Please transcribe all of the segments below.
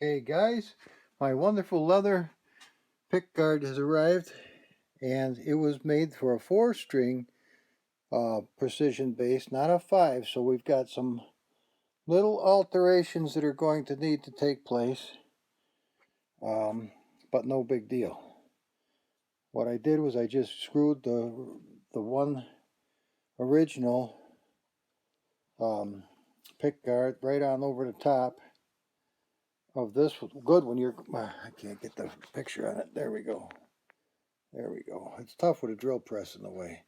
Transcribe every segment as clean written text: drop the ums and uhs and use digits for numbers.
Hey guys, my wonderful leather pickguard has arrived, and it was made for a 4-string precision bass, not a 5, so we've got some little alterations that are going to need to take place, but no big deal. What I did was I just screwed the one original pickguard right on over the top of this good one. I can't get the picture on it. There we go. There we go. It's tough with a drill press in the way,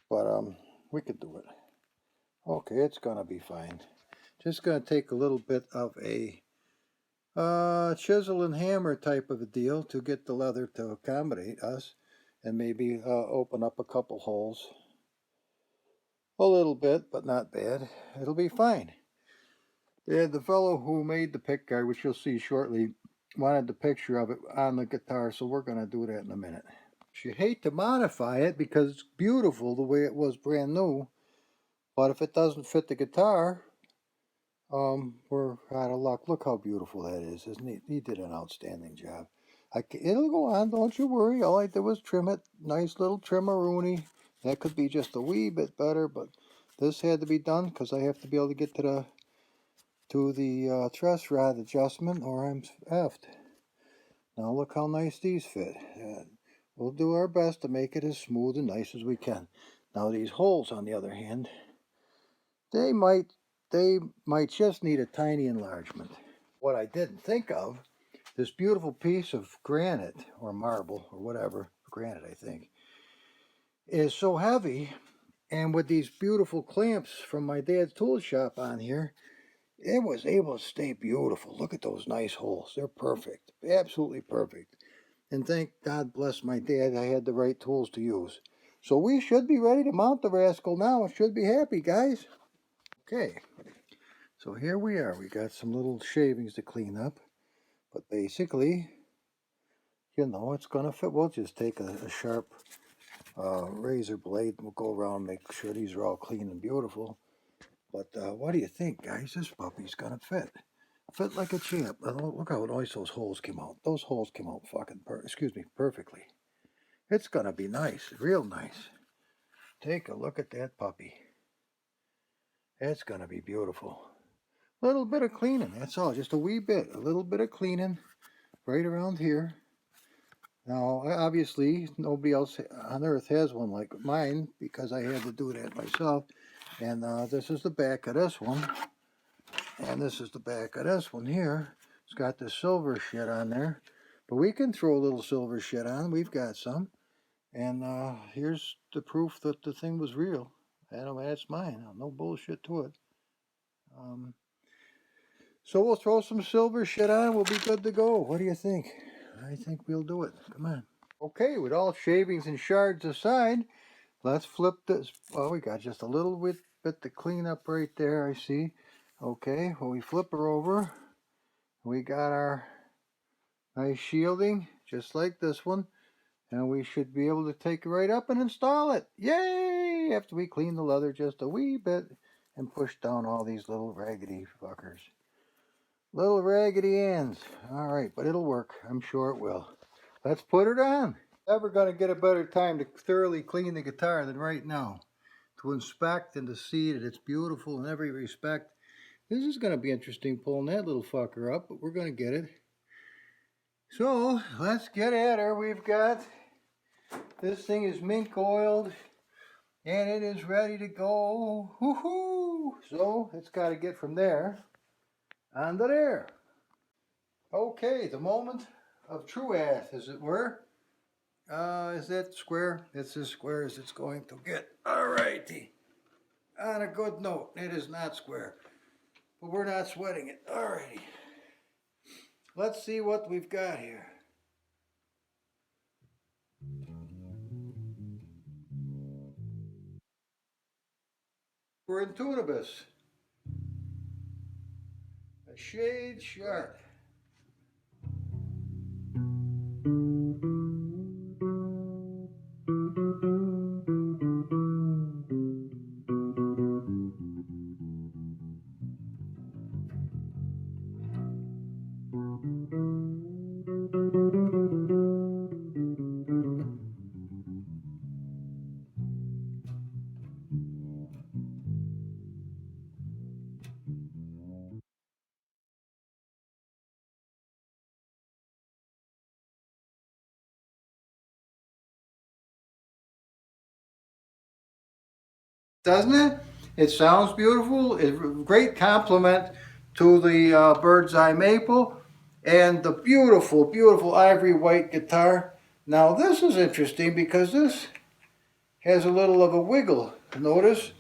but we could do it. Okay, it's gonna be fine. Just gonna take a little bit of a chisel and hammer type of a deal to get the leather to accommodate us, and maybe open up a couple holes a little bit, but not bad. It'll be fine. Yeah, the fellow who made the pickguard, which you'll see shortly, wanted the picture of it on the guitar, so we're gonna do that in a minute. You'd hate to modify it because it's beautiful the way it was brand new, but if it doesn't fit the guitar, we're out of luck. Look how beautiful that is, isn't he? He did an outstanding job. It'll go on, don't you worry. All I did was trim it. Nice little trimmeroonie. That could be just a wee bit better, but this had to be done because I have to be able to get to the truss rod adjustment, or I'm effed. Now look how nice these fit. We'll do our best to make it as smooth and nice as we can. Now these holes, on the other hand, they might just need a tiny enlargement. What I didn't think of, this beautiful piece of granite or marble or whatever, granite I think, is so heavy, and with these beautiful clamps from my dad's tool shop on here, it was able to stay beautiful. Look at those nice holes. They're perfect. Absolutely perfect. And thank God bless my dad, I had the right tools to use. So we should be ready to mount the rascal now. Should be happy, guys. Okay, so here we are. We got some little shavings to clean up. But basically, you know, it's going to fit. We'll just take a sharp razor blade. We'll go around and make sure these are all clean and beautiful. But what do you think, guys? This puppy's going to fit. Fit like a champ. Look how nice those holes came out. Those holes came out perfectly. It's going to be nice, real nice. Take a look at that puppy. It's going to be beautiful. A little bit of cleaning, that's all. Just a wee bit. A little bit of cleaning right around here. Now, obviously, nobody else on earth has one like mine because I had to do that myself. And this is the back of this one. And this is the back of this one here. It's got the silver shit on there. But we can throw a little silver shit on. We've got some. And here's the proof that the thing was real. And that's mine. No bullshit to it. So we'll throw some silver shit on. We'll be good to go. What do you think? I think we'll do it. Come on. Okay, with all shavings and shards aside, let's flip this. Oh, we got just a little bit to clean up right there, I see. Okay, well, we flip her over. We got our nice shielding, just like this one. And we should be able to take it right up and install it. Yay! After we clean the leather just a wee bit and push down all these little raggedy fuckers. Little raggedy ends. Alright, but it'll work. I'm sure it will. Let's put it on. Never going to get a better time to thoroughly clean the guitar than right now. To inspect and to see that it's beautiful in every respect. This is going to be interesting pulling that little fucker up, but we're going to get it. So, let's get at her. We've got... This thing is mink oiled, and it is ready to go. Woohoo! So it's got to get from there onto there. Okay, the moment of truth, as it were. Is that square? It's as square as it's going to get. Alrighty. On a good note, it is not square. but we're not sweating it. Alrighty. Let's see what we've got here. We're in tunibus. A shade sharp. Doesn't it? It sounds beautiful. It's a great compliment to the Bird's Eye Maple and the beautiful, beautiful ivory white guitar. Now this is interesting because this has a little of a wiggle. Notice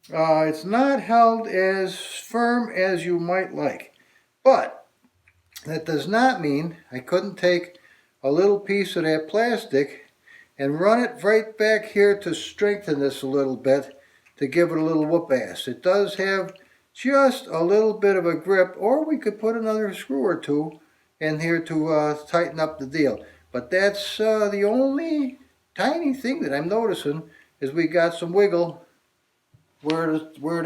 it's not held as firm as you might like, but that does not mean I couldn't take a little piece of that plastic and run it right back here to strengthen this a little bit, to give it a little whoop ass. It does have just a little bit of a grip, or we could put another screw or two in here to tighten up the deal. But that's the only tiny thing that I'm noticing is we got some wiggle where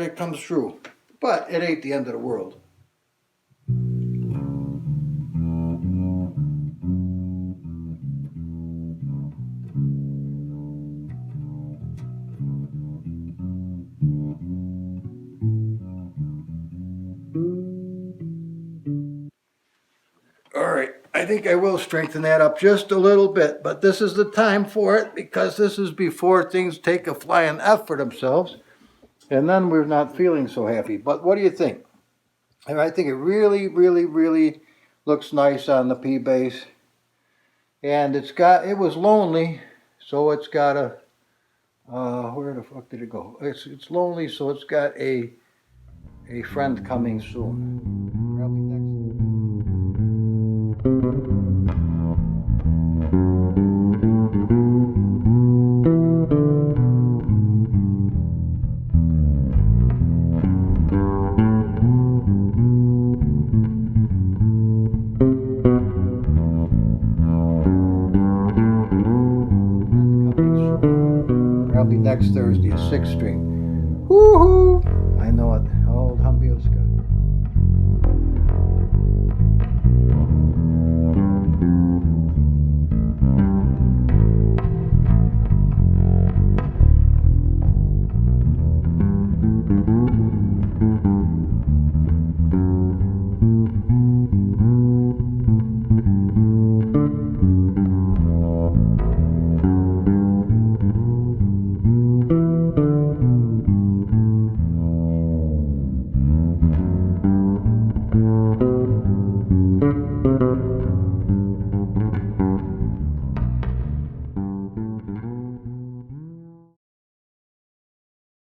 it comes through. But it ain't the end of the world. Alright, I think I will strengthen that up just a little bit, but this is the time for it because this is before things take a flying F for themselves, and then we're not feeling so happy. But what do you think? And I think it really, really, really looks nice on the P bass, and it was lonely, so it's got a where the fuck did it go? It's lonely, so it's got a friend coming soon. Probably next. Probably next Thursday, a 6 string. Woohoo!